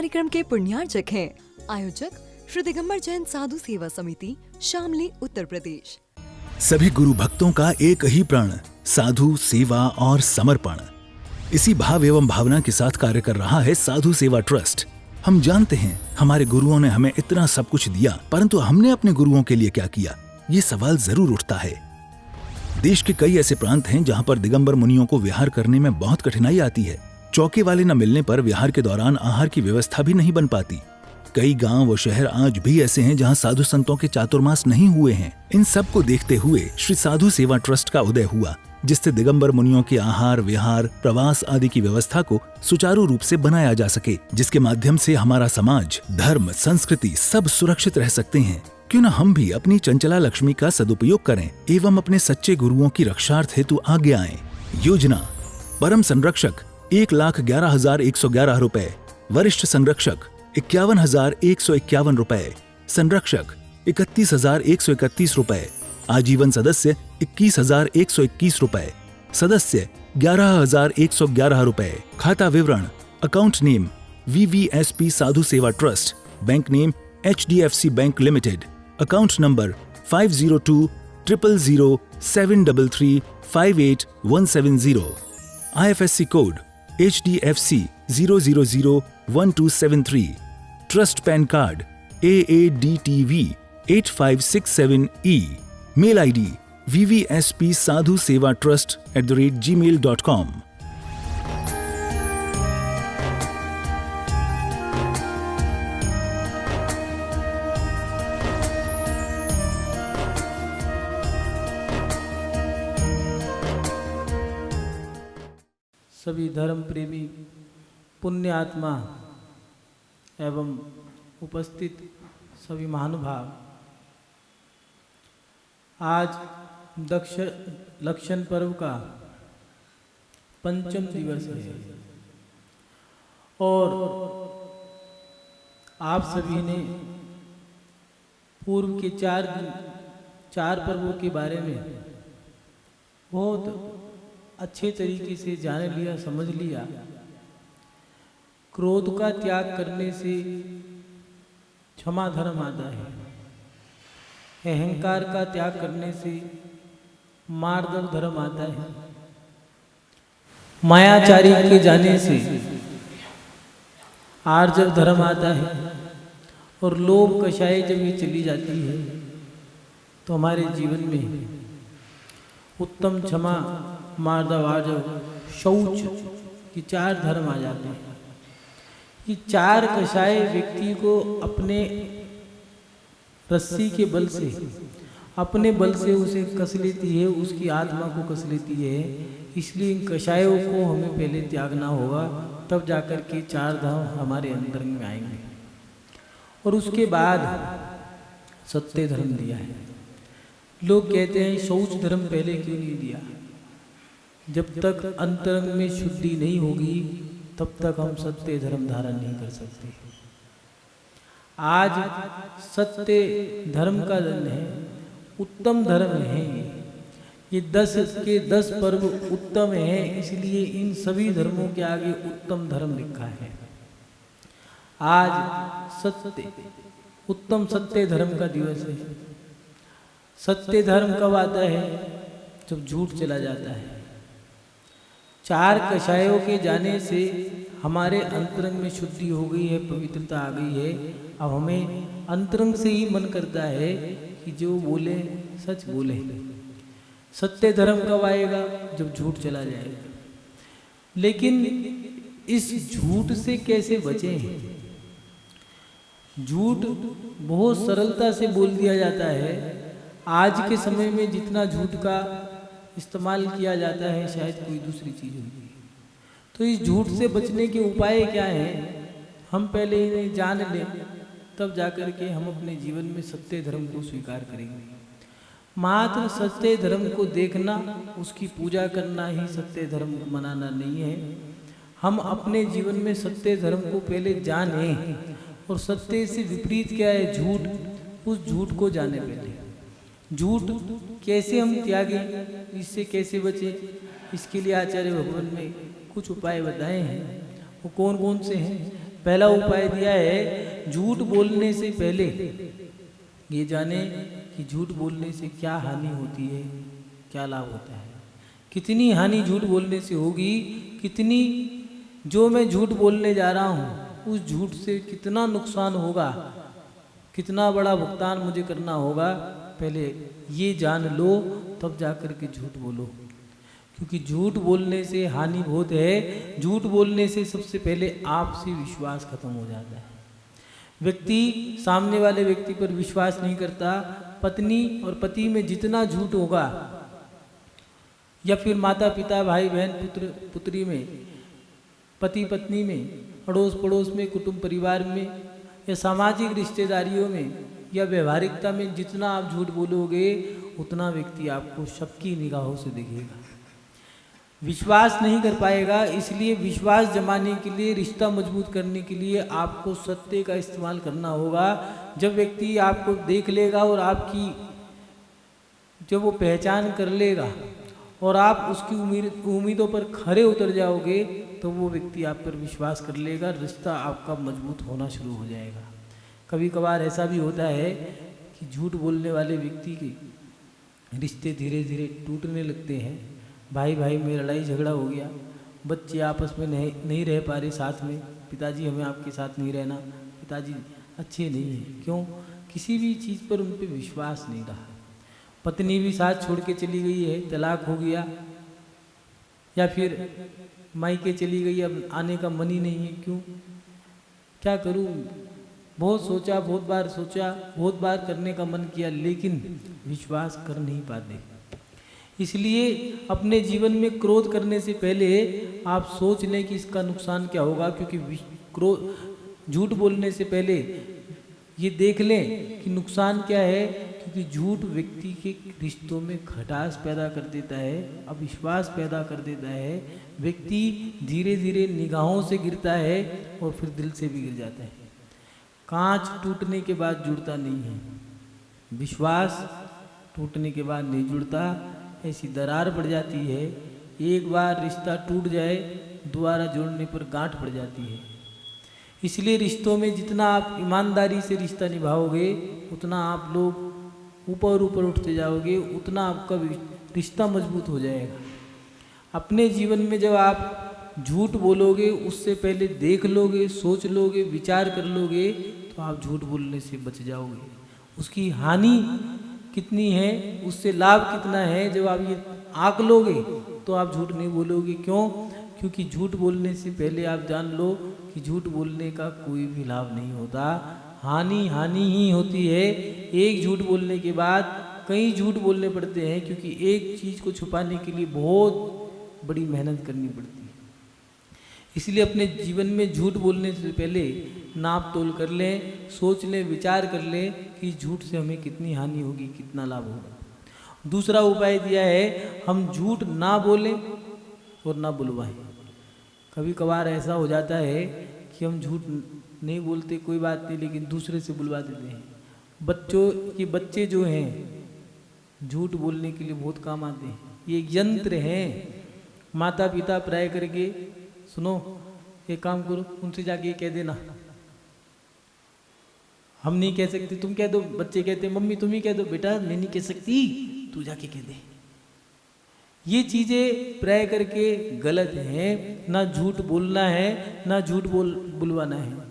कार्यक्रम के पुण्यार्चक हैं आयोजक श्री दिगंबर जैन साधु सेवा समिति, शामली, उत्तर प्रदेश। सभी गुरु भक्तों का एक ही प्रण, साधु सेवा और समर्पण। इसी भाव एवं भावना के साथ कार्य कर रहा है साधु सेवा ट्रस्ट। हम जानते हैं हमारे गुरुओं ने हमें इतना सब कुछ दिया, परंतु हमने अपने गुरुओं के लिए क्या किया, ये सवाल जरूर उठता है। देश के कई ऐसे प्रांत हैं जहां पर दिगंबर मुनियों को विहार करने में बहुत कठिनाई आती है। चौके वाले न मिलने पर विहार के दौरान आहार की व्यवस्था भी नहीं बन पाती। कई गांव व शहर आज भी ऐसे हैं जहां साधु संतों के चातुर्मास नहीं हुए हैं। इन सब को देखते हुए श्री साधु सेवा ट्रस्ट का उदय हुआ, जिससे दिगंबर मुनियों के आहार, विहार, प्रवास आदि की व्यवस्था को सुचारू रूप से बनाया जा सके, जिसके माध्यम से हमारा समाज, धर्म, संस्कृति सब सुरक्षित रह सकते हैं। क्यों न हम भी अपनी चंचला लक्ष्मी का सदुपयोग करें एवं अपने सच्चे गुरुओं की रक्षार्थ हेतु आगे आएं। योजना: परम संरक्षक 1,11,111 रुपए, वरिष्ठ संरक्षक 51,151 रुपए, संरक्षक 31,131 रुपए, आजीवन सदस्य 21,121 रुपए, सदस्य 11,111 रुपए। खाता विवरण: account name VVSP Sadhu Seva trust, bank name HDFC bank limited, account number 50200073358170, IFSC code HDFC 0001273, trust PAN card AADTV 8567E, mail ID vvspsadhusevatrust@gmail.com। सभी धर्म प्रेमी पुण्य आत्मा एवं उपस्थित सभी महानुभाव, आज लक्षण पर्व का पंचम दिवस है और आप सभी ने पूर्व के चार पर्वों के बारे में बहुत अच्छे तरीके से जान लिया, समझ लिया। क्रोध का त्याग करने से क्षमा धर्म आता है, अहंकार का त्याग करने से मार्दव धर्म आता है, मायाचारी के जाने से आर्जव धर्म आता है और लोभ कषाय जब ये चली जाती है तो हमारे जीवन में उत्तम, क्षमा, मार्दव, आर्जव, शौच ये चार धर्म आ जाते हैं। ये चार कषाय व्यक्ति को अपने रस्सी के बल से, अपने बल से उसे कस लेती है, उसकी आत्मा को कस लेती है। इसलिए इन कषायों को हमें पहले त्यागना होगा, तब जाकर के चार धाम हमारे अंदर में आएंगे। और उसके बाद सत्य धर्म दिया है। लोग कहते हैं शौच धर्म पहले क्यों नहीं दिया? जब तक अंतरंग में शुद्धि नहीं होगी तब तक हम सत्य धर्म धारण नहीं कर सकते। आज सत्य धर्म का दिन है, उत्तम धर्म है। ये 10 के 10 पर्व उत्तम है, इसलिए इन सभी धर्मों के आगे उत्तम धर्म लिखा है। आज उत्तम सत्य धर्म का दिवस है। सत्य धर्म कब आता है? जब झूठ चला जाता है। चार कषायों के जाने से हमारे अंतरंग में शुद्धि हो गई है, पवित्रता आ गई है। अब हमें अंतरंग से ही मन करता है कि जो बोले सच बोले। सत्य धर्म कब आएगा? जब झूठ चला जाएगा। लेकिन इस झूठ से कैसे बचें? झूठ बहुत सरलता से बोल दिया जाता है। आज के समय में जितना झूठ का इस्तेमाल किया जाता है, शायद कोई दूसरी चीज़ होगी। तो इस झूठ से बचने के उपाय क्या हैं? हम पहले इन्हें जान लें, तब जाकर के हम अपने जीवन में सत्य धर्म को स्वीकार करेंगे। मात्र सत्य धर्म को देखना, उसकी पूजा करना ही सत्य धर्म को मनाना नहीं है। हम अपने जीवन में सत्य धर्म को पहले जानें और सत्य से विपरीत क्या है? झूठ। उस झूठ को जाने पहले। झूठ कैसे हम त्यागें, इससे कैसे बचें, इसके लिए आचार्य भगवान ने कुछ उपाय बताए हैं। वो कौन कौन से हैं? पहला उपाय दिया है, झूठ बोलने से पहले ये जाने कि झूठ बोलने से क्या हानि होती है, क्या लाभ होता है। कितनी हानि झूठ बोलने से होगी, कितनी जो मैं झूठ बोलने जा रहा हूँ उस झूठ से कितना नुकसान होगा, कितना बड़ा भुगतान मुझे करना होगा, पहले ये जान लो तब जाकर के झूठ बोलो। क्योंकि झूठ बोलने से हानि बहुत है। झूठ बोलने से सबसे पहले आपसी विश्वास खत्म हो जाता है। व्यक्ति सामने वाले व्यक्ति पर विश्वास नहीं करता। पत्नी और पति में जितना झूठ होगा, या फिर माता पिता, भाई बहन, पुत्र पुत्री में, पति पत्नी में, अड़ोस पड़ोस में, कुटुंब परिवार में, या सामाजिक रिश्तेदारियों में, या व्यवहारिकता में जितना आप झूठ बोलोगे उतना व्यक्ति आपको शक की निगाहों से देखेगा, विश्वास नहीं कर पाएगा। इसलिए विश्वास जमाने के लिए, रिश्ता मजबूत करने के लिए आपको सत्य का इस्तेमाल करना होगा। जब व्यक्ति आपको देख लेगा और आपकी जब वो पहचान कर लेगा और आप उसकी उम्मीदों पर खरे उतर जाओगे तो वो व्यक्ति आप पर विश्वास कर लेगा, रिश्ता आपका मजबूत होना शुरू हो जाएगा। कभी कभार ऐसा भी होता है कि झूठ बोलने वाले व्यक्ति के रिश्ते धीरे धीरे टूटने लगते हैं। भाई भाई में लड़ाई झगड़ा हो गया, बच्चे आपस में नहीं रह पा रहे साथ में, पिताजी हमें आपके साथ नहीं रहना, पिताजी अच्छे नहीं हैं। क्यों? किसी भी चीज़ पर उन पर विश्वास नहीं रहा। पत्नी भी साथ छोड़ के चली गई है, तलाक हो गया, या फिर मायके चली गई, अब आने का मन ही नहीं है। क्यों? क्या करूं? बहुत सोचा, बहुत बार सोचा, बहुत बार करने का मन किया, लेकिन विश्वास कर नहीं पाते। इसलिए अपने जीवन में क्रोध करने से पहले आप सोच लें कि इसका नुकसान क्या होगा। क्योंकि झूठ बोलने से पहले ये देख लें कि नुकसान क्या है। क्योंकि झूठ व्यक्ति के रिश्तों में खटास पैदा कर देता है, अविश्वास पैदा कर देता है। व्यक्ति धीरे धीरे निगाहों से गिरता है और फिर दिल से भी गिर जाता है। कांच टूटने के बाद जुड़ता नहीं है, विश्वास टूटने के बाद नहीं जुड़ता, ऐसी दरार पड़ जाती है। एक बार रिश्ता टूट जाए, दोबारा जोड़ने पर गांठ पड़ जाती है। इसलिए रिश्तों में जितना आप ईमानदारी से रिश्ता निभाओगे उतना आप लोग ऊपर ऊपर उठते जाओगे, उतना आपका रिश्ता मजबूत हो जाएगा। अपने जीवन में जब आप झूठ बोलोगे उससे पहले देख लोगे, सोच लोगे, विचार कर लोगे तो आप झूठ बोलने से बच जाओगे। उसकी हानि कितनी है, उससे लाभ कितना है, जब आप ये आंक लोगे तो आप झूठ नहीं बोलोगे। क्यों? क्योंकि झूठ बोलने से पहले आप जान लो कि झूठ बोलने का कोई भी लाभ नहीं होता, हानि ही होती है। एक झूठ बोलने के बाद कई झूठ बोलने पड़ते हैं, क्योंकि एक चीज़ को छुपाने के लिए बहुत बड़ी मेहनत करनी पड़ती है। इसलिए अपने जीवन में झूठ बोलने से पहले नाप तोल कर लें, सोच लें, विचार कर लें कि झूठ से हमें कितनी हानि होगी, कितना लाभ होगा। दूसरा उपाय दिया है, हम झूठ ना बोलें और ना बुलवाएं। कभी कभार ऐसा हो जाता है कि हम झूठ नहीं बोलते, कोई बात नहीं, लेकिन दूसरे से बुलवा देते हैं। बच्चे जो हैं झूठ बोलने के लिए बहुत काम आते हैं। ये यंत्र हैं। माता पिता प्राय करके सुनो, एक काम करो, उनसे जाके ये कह देना, हम नहीं कह सकते, तुम कह दो। बच्चे कहते हैं मम्मी तुम ही कह दो। बेटा मैं नहीं कह सकती, तू जाके कह दे। ये चीज़ें प्राय करके गलत हैं। ना झूठ बोलना है, ना झूठ बुलवाना है।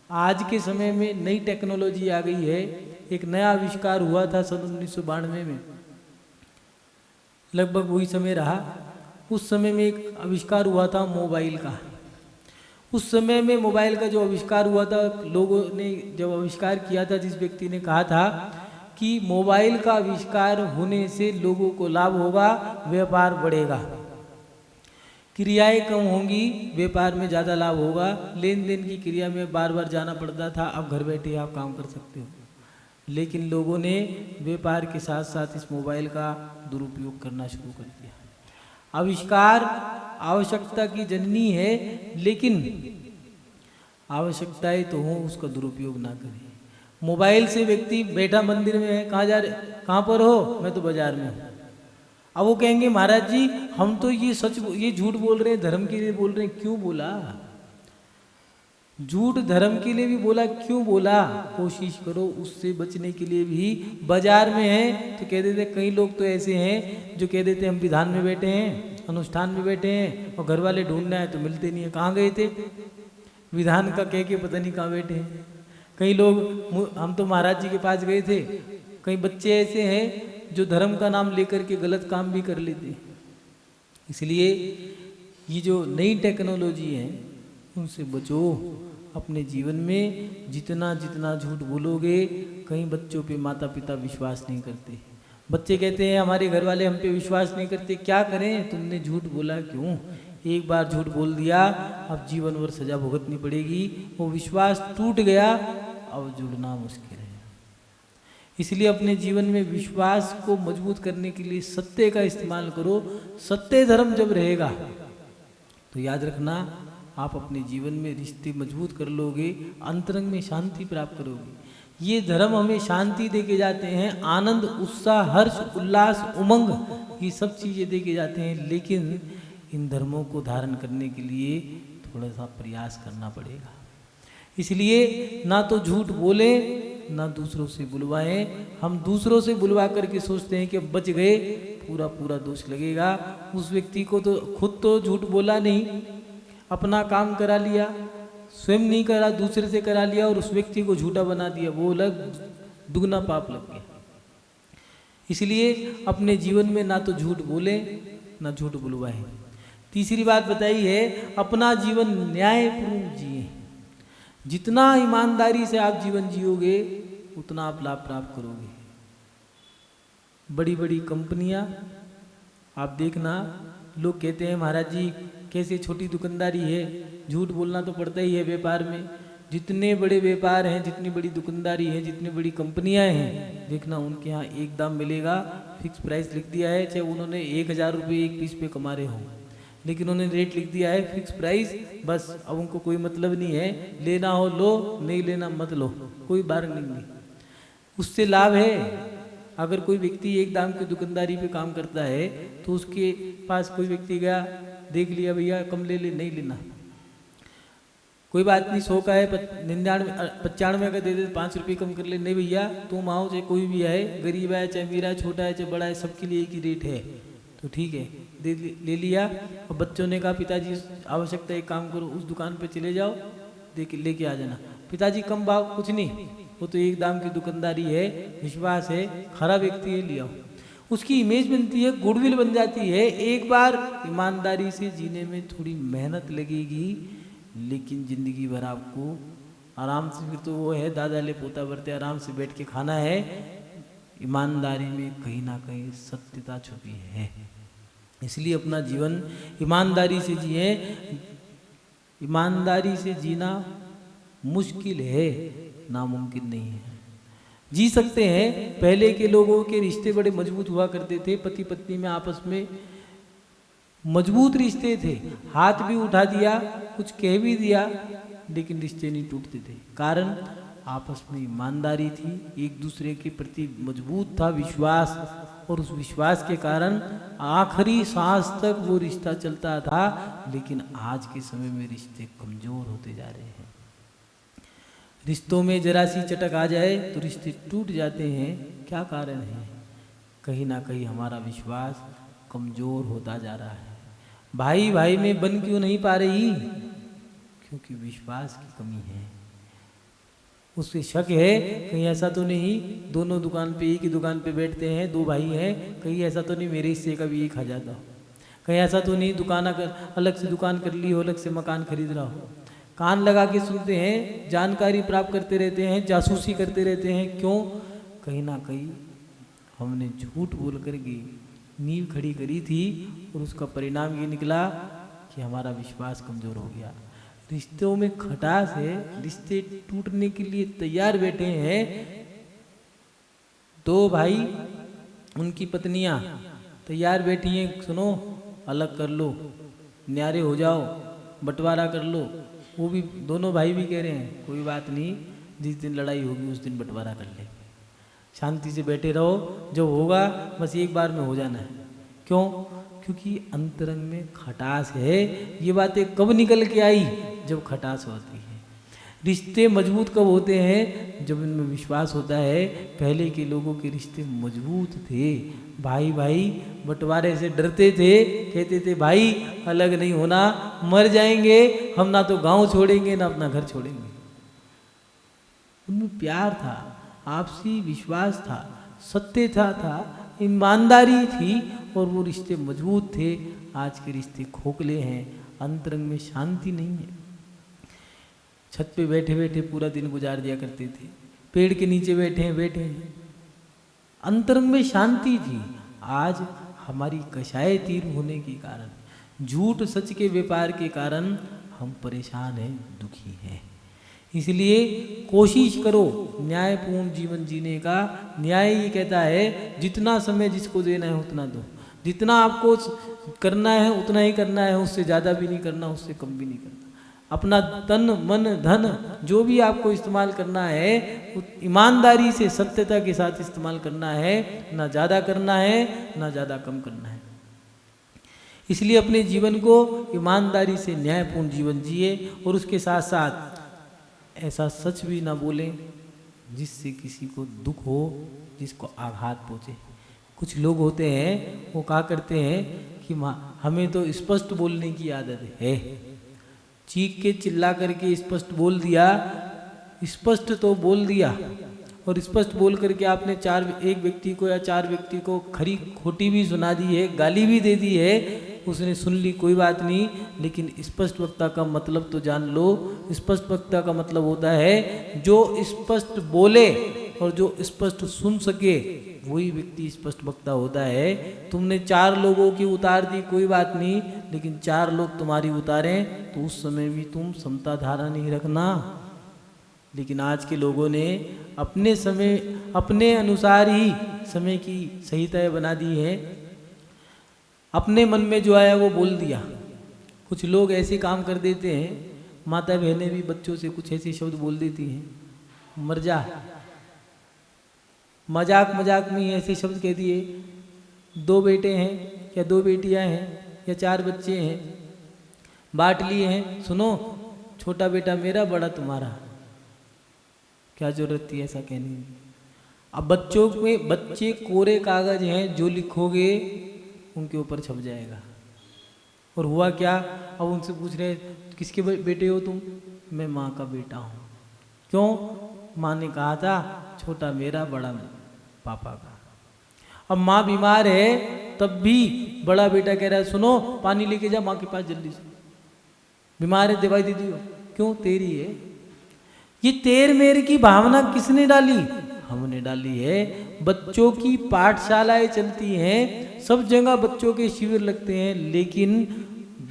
आज के समय में नई टेक्नोलॉजी आ गई है। एक नया आविष्कार हुआ था सन 1992 में, लगभग वही समय रहा। उस समय में एक आविष्कार हुआ था मोबाइल का। उस समय में मोबाइल का जो आविष्कार हुआ था, लोगों ने जब आविष्कार किया था, जिस व्यक्ति ने कहा था कि मोबाइल का आविष्कार होने से लोगों को लाभ होगा, व्यापार बढ़ेगा, क्रियाएं कम होंगी, व्यापार में ज़्यादा लाभ होगा। लेन देन की क्रिया में बार बार जाना पड़ता था, अब घर बैठे आप काम कर सकते हो। लेकिन लोगों ने व्यापार के साथ साथ इस मोबाइल का दुरुपयोग करना शुरू कर दिया। आविष्कार आवश्यकता की जननी है, लेकिन आवश्यकताएं तो हो, उसका दुरुपयोग ना करें। मोबाइल से व्यक्ति बैठा मंदिर में है, कहाँ पर हो? मैं तो बाजार में हूँ। अब वो कहेंगे महाराज जी हम तो ये झूठ बोल रहे हैं, धर्म के लिए बोल रहे हैं। क्यों बोला? झूठ धर्म के लिए भी बोला, क्यों बोला? कोशिश करो उससे बचने के लिए भी। बाजार में है तो कह देते, कई लोग तो ऐसे हैं जो कह देते हम विधान में बैठे हैं, अनुष्ठान में बैठे हैं, और घर वाले ढूंढना है तो मिलते नहीं है। कहाँ गए थे? विधान का कह के पता नहीं कहाँ बैठे हैं। कई लोग, हम तो महाराज जी के पास गए थे, कई बच्चे ऐसे हैं जो धर्म का नाम लेकर के गलत काम भी कर लेते हैं। इसलिए ये जो नई टेक्नोलॉजी है उनसे बचो। अपने जीवन में जितना जितना झूठ बोलोगे, कहीं बच्चों पे माता पिता विश्वास नहीं करते। बच्चे कहते हैं हमारे घर वाले हम पे विश्वास नहीं करते, क्या करें? तुमने झूठ बोला क्यों? एक बार झूठ बोल दिया, अब जीवन भर सजा भुगतनी पड़ेगी। वो विश्वास टूट गया, अब जुड़ना मुश्किल है। इसलिए अपने जीवन में विश्वास को मजबूत करने के लिए सत्य का इस्तेमाल करो। सत्य धर्म जब रहेगा तो याद रखना, आप अपने जीवन में रिश्ते मजबूत कर लोगे, अंतरंग में शांति प्राप्त करोगे। ये धर्म हमें शांति दे के जाते हैं, आनंद, उत्साह, हर्ष, उल्लास, उमंग, ये सब चीज़ें दे के जाते हैं। लेकिन इन धर्मों को धारण करने के लिए थोड़ा सा प्रयास करना पड़ेगा। इसलिए ना तो झूठ बोले, ना दूसरों से बुलवाएं। हम दूसरों से बुलवा करके सोचते हैं कि बच गए, पूरा पूरा दोष लगेगा। उस व्यक्ति को तो खुद तो झूठ बोला नहीं, अपना काम करा लिया, स्वयं नहीं करा, दूसरे से करा लिया, और उस व्यक्ति को झूठा बना दिया, वो अलग दुगना पाप लग गया। इसलिए अपने जीवन में ना तो झूठ बोले, ना झूठ बुलवाएं। तीसरी बात बताई है, अपना जीवन न्यायपूर्ण जिए। जितना ईमानदारी से आप जीवन जियोगे उतना आप लाभ प्राप्त करोगे। बड़ी बड़ी कंपनियां आप देखना, लोग कहते हैं महाराज जी कैसे छोटी दुकानदारी है, झूठ बोलना तो पड़ता ही है व्यापार में। जितने बड़े व्यापार हैं, जितनी बड़ी दुकानदारी है, जितनी बड़ी कंपनियां हैं, देखना उनके यहाँ एक दाम मिलेगा, फिक्स प्राइस लिख दिया है। चाहे उन्होंने 1000 रुपये एक पीस पे कमा रहे हों, लेकिन उन्होंने रेट लिख दिया है फिक्स प्राइस, बस। अब उनको कोई मतलब नहीं है, लेना हो लो, नहीं लेना मत लो, कोई बार्गेनिंग नहीं। उससे लाभ है। अगर कोई व्यक्ति एक दाम की दुकानदारी पे काम करता है तो उसके पास कोई व्यक्ति गया, देख लिया भैया कम ले ले, नहीं लेना, कोई बात नहीं, 100 का है 95 का दे दे, 5 रुपये कम कर ले, नहीं भैया तुम आओ, चाहे कोई भी आए, गरीब है चाहे अमीर है, छोटा है चाहे बड़ा है, सबके लिए एक ही रेट है, तो ठीक है ले लिया। और बच्चों ने कहा पिताजी आवश्यकता एक काम करो, उस दुकान पे चले जाओ, लेके आ जाना। पिताजी कम भाव, कुछ नहीं, वो तो एक दाम की दुकानदारी है, विश्वास है, खरा व्यक्ति है, लिया। उसकी इमेज बनती है, गुडविल बन जाती है। एक बार ईमानदारी से जीने में थोड़ी मेहनत लगेगी, लेकिन जिंदगी भर आपको आराम से, फिर तो वो है दादा ले पोता बरते, आराम से बैठ के खाना है। ईमानदारी में कहीं ना कहीं सत्यता छुपी है। इसलिए अपना जीवन ईमानदारी से जिए। ईमानदारी से जीना मुश्किल है, नामुमकिन नहीं है। जी सकते हैं। पहले के लोगों के रिश्ते बड़े मजबूत हुआ करते थे, पति पत्नी में आपस में मजबूत रिश्ते थे, हाथ भी उठा दिया, कुछ कह भी दिया, लेकिन रिश्ते नहीं टूटते थे। कारण आपस में ईमानदारी थी, एक दूसरे के प्रति मजबूत था विश्वास, और उस विश्वास के कारण आखिरी सांस तक वो रिश्ता चलता था। लेकिन आज के समय में रिश्ते कमजोर होते जा रहे हैं। रिश्तों में जरा सी चटक आ जाए तो रिश्ते टूट जाते हैं। क्या कारण है? कहीं ना कहीं हमारा विश्वास कमजोर होता जा रहा है। भाई भाई में बन क्यों नहीं पा रही? क्योंकि विश्वास की कमी है। उससे शक है कहीं ऐसा तो नहीं दोनों दुकान पे, एक ही दुकान पे बैठते हैं, 2 भाई हैं, कहीं ऐसा तो नहीं मेरे हिस्से का भी एक 1000 हो, कहीं ऐसा तो नहीं दुकान अलग से दुकान कर ली हो, अलग से मकान खरीद रहा हो। कान लगा के सुनते हैं, जानकारी प्राप्त करते रहते हैं, जासूसी करते रहते हैं। क्यों? कहीं ना कहीं हमने झूठ बोल कर के नींव खड़ी करी थी, और उसका परिणाम ये निकला कि हमारा विश्वास कमज़ोर हो गया। रिश्तों में खटास है, रिश्ते टूटने के लिए तैयार बैठे हैं। 2 भाई, उनकी पत्नियां तैयार बैठी हैं, सुनो अलग कर लो, न्यारे हो जाओ, बंटवारा कर लो। वो भी दोनों भाई भी कह रहे हैं कोई बात नहीं, जिस दिन लड़ाई होगी उस दिन बंटवारा कर लेंगे, शांति से बैठे रहो, जो होगा बस एक बार में हो जाना है। क्यों? क्योंकि अंतरंग में खटास है। ये बातें कब निकल के आई? जब खटास होती है। रिश्ते मजबूत कब होते हैं? जब इनमें विश्वास होता है। पहले के लोगों के रिश्ते मजबूत थे, भाई भाई बंटवारे से डरते थे, कहते थे भाई अलग नहीं होना, मर जाएंगे हम, ना तो गांव छोड़ेंगे ना अपना घर छोड़ेंगे। उनमें प्यार था, आपसी विश्वास था, सत्यता था, ईमानदारी थी और वो रिश्ते मजबूत थे। आज के रिश्ते खोखले हैं, अंतरंग में शांति नहीं है। छत पे बैठे बैठे पूरा दिन गुजार दिया करते थे, पेड़ के नीचे बैठे हैं, अंतरंग में शांति थी। आज हमारी कषाय तीर होने के कारण, झूठ सच के व्यापार के कारण हम परेशान हैं, दुखी हैं। इसलिए कोशिश करो न्यायपूर्ण जीवन जीने का। न्याय ये कहता है जितना समय जिसको देना है उतना दो, जितना आपको करना है उतना ही करना है, उससे ज़्यादा भी नहीं करना, उससे कम भी नहीं करना। अपना तन मन धन जो भी आपको इस्तेमाल करना है ईमानदारी से सत्यता के साथ इस्तेमाल करना है, ना ज़्यादा करना है ना ज़्यादा कम करना है। इसलिए अपने जीवन को ईमानदारी से न्यायपूर्ण जीवन जिए और उसके साथ साथ ऐसा सच भी ना बोलें जिससे किसी को दुख हो, जिसको आघात पहुँचे। कुछ लोग होते हैं वो कहा करते हैं कि हमें तो स्पष्ट बोलने की आदत है, चीख के चिल्ला करके स्पष्ट बोल दिया, स्पष्ट तो बोल दिया और स्पष्ट बोल करके आपने एक व्यक्ति को या चार व्यक्ति को खरी खोटी भी सुना दी है, गाली भी दे दी है, उसने सुन ली कोई बात नहीं, लेकिन स्पष्ट वक्ता का मतलब तो जान लो। स्पष्ट वक्ता का मतलब होता है जो स्पष्ट बोले और जो स्पष्ट सुन सके वही व्यक्ति स्पष्ट वक्ता होता है। तुमने 4 लोगों की उतार दी कोई बात नहीं, लेकिन 4 लोग तुम्हारी उतारें तो उस समय भी तुम समता धारा नहीं रखना। लेकिन आज के लोगों ने अपने समय अपने अनुसार ही समय की संहिताएं बना दी है, अपने मन में जो आया वो बोल दिया। कुछ लोग ऐसे काम कर देते हैं, माता बहनें भी बच्चों से कुछ ऐसे शब्द बोल देती हैं, मर जा, मजाक मजाक में ऐसे शब्द कह दिए। 2 बेटे हैं या 2 बेटियां हैं या 4 बच्चे हैं, बांट लिए हैं, सुनो छोटा बेटा मेरा बड़ा तुम्हारा। क्या जरूरत थी ऐसा कहने की? अब बच्चों में बच्चे कोरे कागज हैं, जो लिखोगे उनके ऊपर छप जाएगा। और हुआ क्या, अब उनसे पूछ रहे किसके बेटे हो तुम? मैं माँ का बेटा हूँ। क्यों? माँ ने कहा था छोटा मेरा बड़ा पापा का। अब माँ बीमार है तब भी बड़ा बेटा कह रहा है सुनो पानी लेके जा माँ के पास जल्दी से, बीमार है दवाई दे दियो। क्यों? तेरी है। ये तेर मेर की भावना किसने डाली? हमने डाली है। बच्चों की पाठशालाएं चलती हैं, सब जगह बच्चों के शिविर लगते हैं, लेकिन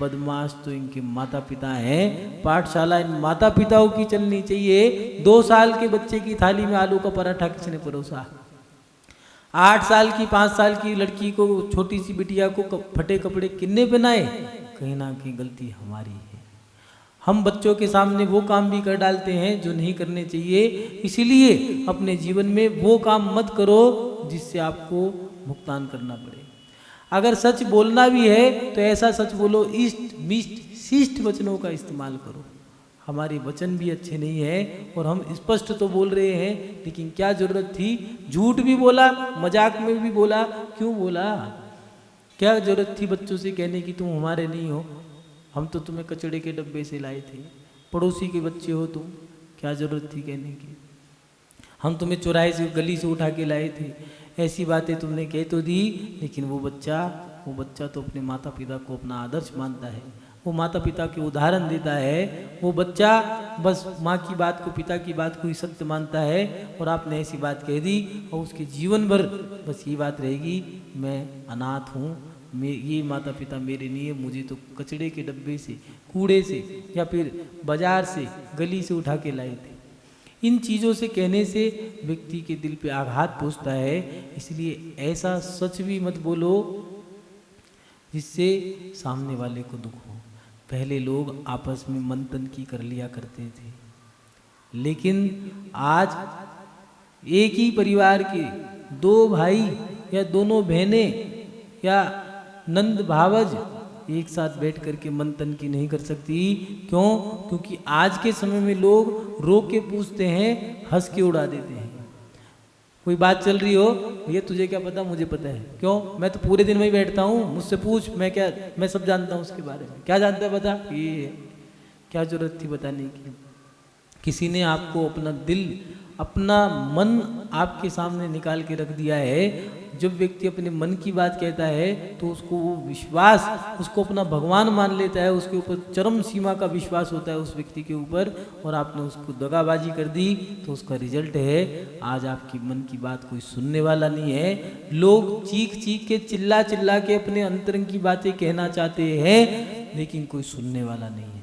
बदमाश तो इनके माता पिता हैं। पाठशाला इन माता पिताओं की चलनी चाहिए। 2 साल के बच्चे की थाली में आलू का पराठा किसने परोसा? 8 साल की 5 साल की लड़की को, छोटी सी बिटिया को फटे कपड़े किन्ने पहनाए? कहीं ना कहीं गलती हमारी है। हम बच्चों के सामने वो काम भी कर डालते हैं जो नहीं करने चाहिए। इसीलिए अपने जीवन में वो काम मत करो जिससे आपको भुगतान करना पड़े। अगर सच बोलना भी है तो ऐसा सच बोलो, इष्ट मिष्ट शिष्ट वचनों का इस्तेमाल करो। हमारे वचन भी अच्छे नहीं है और हम स्पष्ट तो बोल रहे हैं, लेकिन क्या जरूरत थी? झूठ भी बोला, मजाक में भी बोला। क्यों बोला? क्या जरूरत थी बच्चों से कहने की तुम हमारे नहीं हो, हम तो तुम्हें कचड़े के डब्बे से लाए थे, पड़ोसी के बच्चे हो तुम। क्या जरूरत थी कहने की? हम तुम्हें चौराहे से गली से उठा के लाए थे। ऐसी बातें तुमने कह तो दी, लेकिन वो बच्चा तो अपने माता पिता को अपना आदर्श मानता है, वो माता पिता के उदाहरण देता है। वो बच्चा बस माँ की बात को, पिता की बात को ही सत्य मानता है। और आपने ऐसी बात कह दी और उसके जीवन भर बस ये बात रहेगी, मैं अनाथ हूँ, ये माता पिता मेरे नहीं है, मुझे तो कचड़े के डब्बे से, कूड़े से या फिर बाजार से, गली से उठा के लाए थे। इन चीज़ों से कहने से व्यक्ति के दिल पे आघात पहुँचता है। इसलिए ऐसा सच भी मत बोलो जिससे सामने वाले को दुख हो। पहले लोग आपस में मंथन की कर लिया करते थे, लेकिन आज एक ही परिवार के 2 भाई या दोनों बहनें या नंद भावज एक साथ बैठ करके मन तन की नहीं कर सकती। क्यों? क्योंकि आज के समय में लोग रोक के पूछते हैं, हंस के उड़ा देते हैं। कोई बात चल रही हो, भैया तुझे क्या पता, मुझे पता है। क्यों? मैं तो पूरे दिन वही बैठता हूँ, मुझसे पूछ, मैं सब जानता हूँ उसके बारे में। क्या जानता है बता, ये क्या जरूरत थी बताने की। किसी ने आपको अपना दिल, अपना मन आपके सामने निकाल के रख दिया है। जब व्यक्ति अपने मन की बात कहता है तो उसको वो विश्वास, उसको अपना भगवान मान लेता है, उसके ऊपर चरम सीमा का विश्वास होता है उस व्यक्ति के ऊपर, और आपने उसको दगाबाजी कर दी तो उसका रिजल्ट है आज आपकी मन की बात कोई सुनने वाला नहीं है। लोग चीख चीख के, चिल्ला चिल्ला के अपने अंतरंग की बातें कहना चाहते हैं, लेकिन कोई सुनने वाला नहीं है।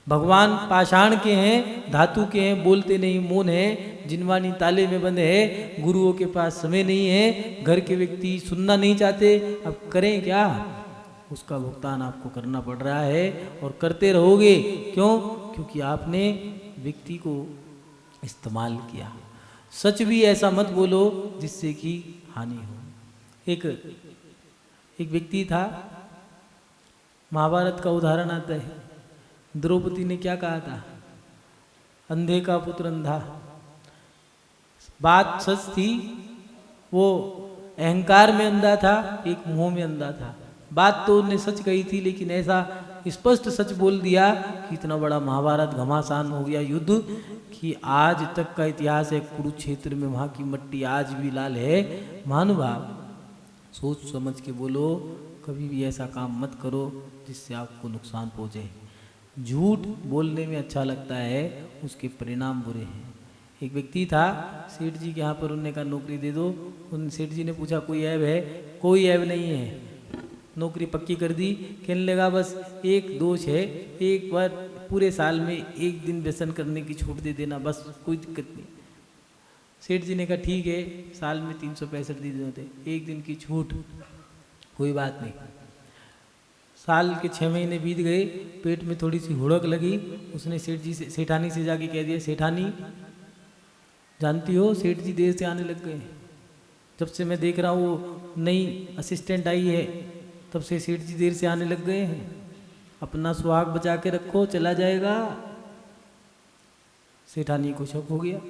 भगवान पाषाण के हैं, धातु के हैं, बोलते नहीं, मौन है, जिनवानी ताले में बंद है। गुरुओं के पास समय नहीं है, घर के व्यक्ति सुनना नहीं चाहते। अब करें क्या? उसका भुगतान आपको करना पड़ रहा है और करते रहोगे। क्यों? क्योंकि आपने व्यक्ति को इस्तेमाल किया। सच भी ऐसा मत बोलो जिससे कि हानि हो। एक व्यक्ति था, महाभारत का उदाहरण आता है। द्रौपदी ने क्या कहा था? अंधे का पुत्र अंधा। बात सच थी, वो अहंकार में अंधा था, एक मोह में अंधा था। बात तो उन्हें सच कही थी, लेकिन ऐसा स्पष्ट सच बोल दिया कि इतना बड़ा महाभारत घमासान हो गया युद्ध कि आज तक का इतिहास है कुरुक्षेत्र में, वहाँ की मट्टी आज भी लाल है। महानुभाव, सोच समझ के बोलो, कभी भी ऐसा काम मत करो जिससे आपको नुकसान पहुँचे। झूठ बोलने में अच्छा लगता है, उसके परिणाम बुरे हैं। एक व्यक्ति था, सेठ जी के यहाँ पर, उन्होंने कहा नौकरी दे दो। उन सेठ जी ने पूछा कोई ऐब है? कोई ऐब नहीं है। नौकरी पक्की कर दी। कहने लगा बस एक दोष है, एक बार पूरे साल में एक दिन व्यसन करने की छूट दे देना, बस कोई दिक्कत नहीं। सेठ जी ने कहा ठीक है, साल में 365 दिन होते, एक दिन की छूट, कोई बात नहीं। साल के 6 महीने बीत गए, पेट में थोड़ी सी हुड़क लगी। उसने सेठानी से जाके कह दिया, सेठानी जानती हो सेठ जी देर से आने लग गए। जब से मैं देख रहा हूँ वो नई असिस्टेंट आई है, तब से सेठ जी देर से आने लग गए हैं। अपना सुहाग बचा के रखो, चला जाएगा। सेठानी को शक हो गया,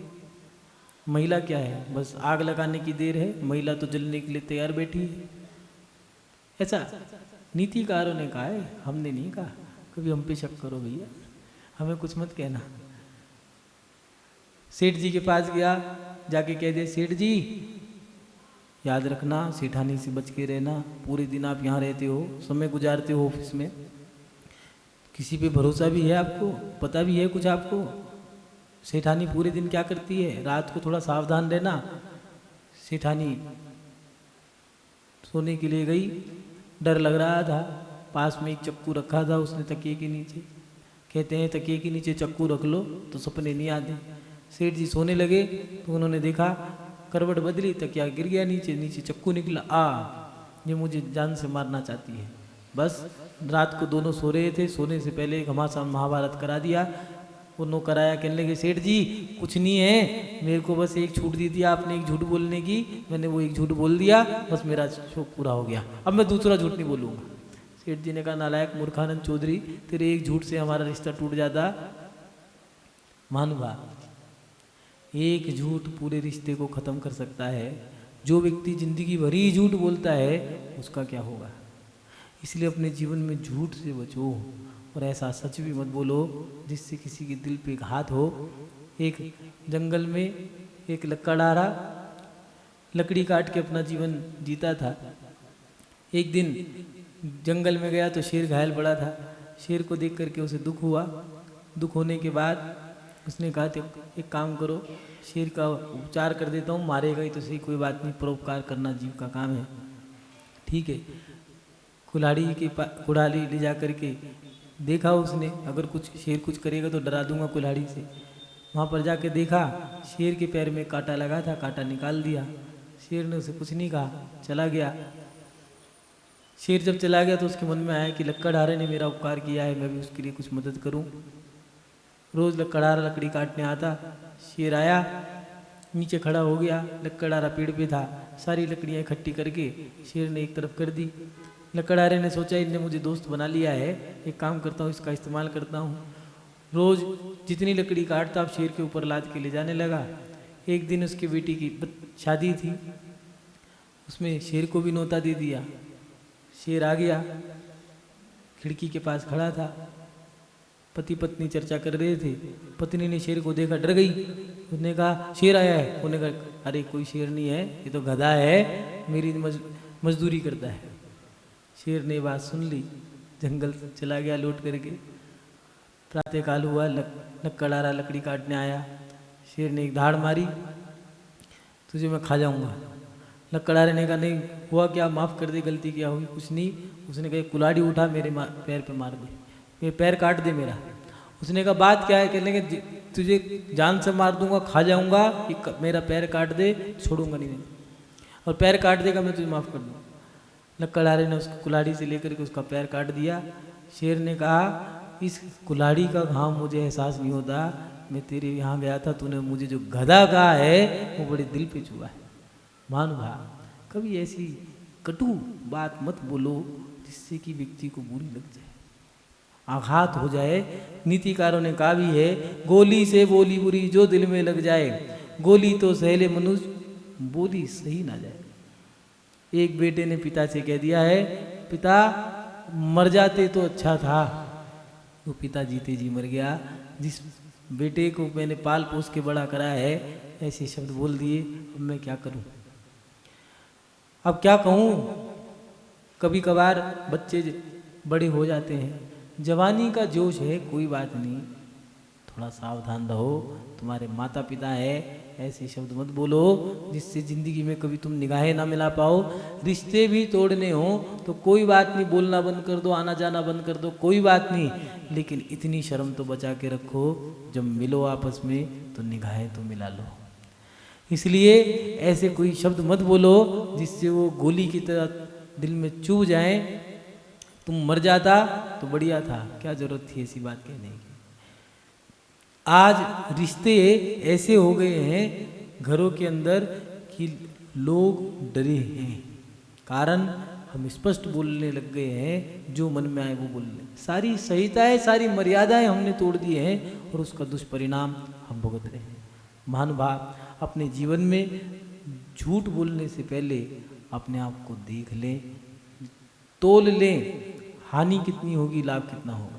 महिला क्या है, बस आग लगाने की देर है, महिला तो जलने के लिए तैयार बैठी है। ऐसा नीतिकारों ने कहा है, हमने नहीं कहा। कभी हम पे शक करो भैया, हमें कुछ मत कहना। सेठ जी के पास गया, जाके कह दे सेठ जी याद रखना, सेठानी से बच के रहना। पूरे दिन आप यहाँ रहते हो, समय गुजारते हो ऑफिस में, किसी पे भरोसा भी है आपको, पता भी है कुछ आपको। सेठानी पूरे दिन क्या करती है, रात को थोड़ा सावधान रहना। सेठानी सोने के लिए गई, डर लग रहा था, पास में एक चक्कू रखा था उसने तकिए के नीचे। कहते हैं तकिए के नीचे चक्कू रख लो तो सपने नहीं आते। सेठ जी सोने लगे तो उन्होंने देखा, करवट बदली, तकिया गिर गया नीचे, नीचे चक्कू निकला। ये मुझे जान से मारना चाहती है। बस रात को दोनों सो रहे थे, सोने से पहले घमासान महाभारत करा दिया। वो नौकर आया, कहने लगे सेठ जी कुछ नहीं है, मेरे को बस एक छूट दी थी आपने एक झूठ बोलने की, मैंने वो एक झूठ बोल दिया, बस मेरा शौक पूरा हो गया, अब मैं दूसरा झूठ नहीं बोलूँगा। सेठ जी ने कहा नालायक मूर्खानंद चौधरी, तेरे एक झूठ से हमारा रिश्ता टूट जाता। महानुभाव, एक झूठ पूरे रिश्ते को ख़त्म कर सकता है। जो व्यक्ति जिंदगी भर ही झूठ बोलता है उसका क्या होगा। इसलिए अपने जीवन में झूठ से बचो और ऐसा सच भी मत बोलो जिससे किसी के दिल पे घात हो। एक जंगल में एक लकड़हारा लकड़ी काट के अपना जीवन जीता था। एक दिन जंगल में गया तो शेर घायल पड़ा था। शेर को देख करके उसे दुख हुआ। दुख होने के बाद उसने कहा एक काम करो, शेर का उपचार कर देता हूँ, मारेगा ही तो सही, कोई बात नहीं, परोपकार करना जीव का काम है। ठीक है, कुल्हाड़ी ले जा करके देखा उसने, अगर कुछ शेर कुछ करेगा तो डरा दूंगा कुल्हाड़ी से। वहाँ पर जाके देखा, शेर के पैर में कांटा लगा था, कांटा निकाल दिया। शेर ने उसे कुछ नहीं कहा, चला गया। शेर जब चला गया तो उसके मन में आया कि लकड़हारे ने मेरा उपकार किया है, मैं भी उसके लिए कुछ मदद करूं। रोज लकड़हारा लकड़ी काटने आता। शेर आया, नीचे खड़ा हो गया, लकड़हारा पेड़ पे था, सारी लकड़ियाँ इकट्ठी करके शेर ने एक तरफ कर दी। लकड़हारे ने सोचा इनने मुझे दोस्त बना लिया है, एक काम करता हूँ, इसका इस्तेमाल करता हूँ। रोज़ जितनी लकड़ी काटता अब शेर के ऊपर लाद के ले जाने लगा। एक दिन उसकी बेटी की शादी थी, उसमें शेर को भी न्योता दे दिया। शेर आ गया, खिड़की के पास खड़ा था, पति पत्नी चर्चा कर रहे थे। पत्नी ने शेर को देखा, डर गई। उसने कहा शेर आया है। उन्होंने कहा अरे कोई शेर नहीं है, ये तो गधा है, मेरी मजदूरी करता है। शेर ने बात सुन ली, जंगल चला गया लौट करके। प्रातःकाल हुआ, लकड़हारा लकड़ी काटने आया। शेर ने एक धाड़ मारी, तुझे मैं खा जाऊंगा। लकड़हारे ने कहा नहीं, हुआ क्या, माफ़ कर दे, गलती क्या हुई? कुछ नहीं। उसने कहा कुल्हाड़ी उठा मेरे पैर पे मार दे, ये पैर काट दे मेरा। उसने कहा बात क्या है? कहने के तुझे जान से मार दूंगा, खा जाऊंगा, मेरा पैर काट दे, छोड़ूंगा नहीं, और पैर काट देगा मैं तुझे माफ़ कर दूंगा। लकड़हारे ने उसको कुल्हाड़ी से लेकर के उसका पैर काट दिया। शेर ने कहा इस कुल्हाड़ी का घाव मुझे एहसास नहीं होता, मैं तेरे यहाँ गया था, तूने मुझे जो गधा कहा है वो बड़े दिल पे छुआ है। महानुभाव, कभी ऐसी कटु बात मत बोलो जिससे कि व्यक्ति को बुरी लग जाए, आघात हो जाए। नीतिकारों ने कहा भी है, गोली से बोली बुरी जो दिल में लग जाए, गोली तो सहले मनुष्य बोली सही ना जाए। एक बेटे ने पिता से कह दिया है, पिता मर जाते तो अच्छा था। वो पिता जीते जी मर गया। जिस बेटे को मैंने पाल पोस के बड़ा करा है, ऐसे शब्द बोल दिए, अब मैं क्या करूं? अब क्या कहूं? कभी कभार बच्चे बड़े हो जाते हैं, जवानी का जोश है, कोई बात नहीं, थोड़ा सावधान रहो, तुम्हारे माता पिता है, ऐसे शब्द मत बोलो जिससे ज़िंदगी में कभी तुम निगाहें ना मिला पाओ। रिश्ते भी तोड़ने हो तो कोई बात नहीं, बोलना बंद कर दो, आना जाना बंद कर दो, कोई बात नहीं, लेकिन इतनी शर्म तो बचा के रखो, जब मिलो आपस में तो निगाहें तो मिला लो। इसलिए ऐसे कोई शब्द मत बोलो जिससे वो गोली की तरह दिल में चुभ जाए। तुम मर जाता तो बढ़िया था, क्या जरूरत थी ऐसी बात कहने की। आज रिश्ते ऐसे हो गए हैं घरों के अंदर कि लोग डरे हैं, कारण हम स्पष्ट बोलने लग गए हैं, जो मन में आए वो बोलने। सारी संहिताएं, सारी मर्यादाएं हमने तोड़ दी हैं और उसका दुष्परिणाम हम भुगत रहे हैं। महानुभाव, अपने जीवन में झूठ बोलने से पहले अपने आप को देख लें, तोल लें, हानि कितनी होगी, लाभ कितना होगा।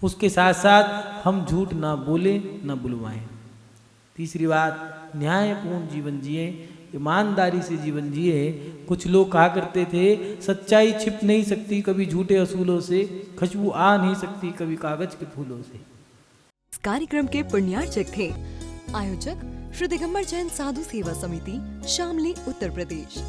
उसके साथ साथ हम झूठ ना बोलें, ना बुलवाएं। तीसरी बात, न्यायपूर्ण जीवन जिए, ईमानदारी से जीवन जिए। कुछ लोग कहा करते थे, सच्चाई छिप नहीं सकती कभी झूठे असूलों से, खुशबू आ नहीं सकती कभी कागज के फूलों से। इस कार्यक्रम के पुण्यार्चक थे आयोजक श्री दिगंबर जैन साधु सेवा समिति, शामली, उत्तर प्रदेश।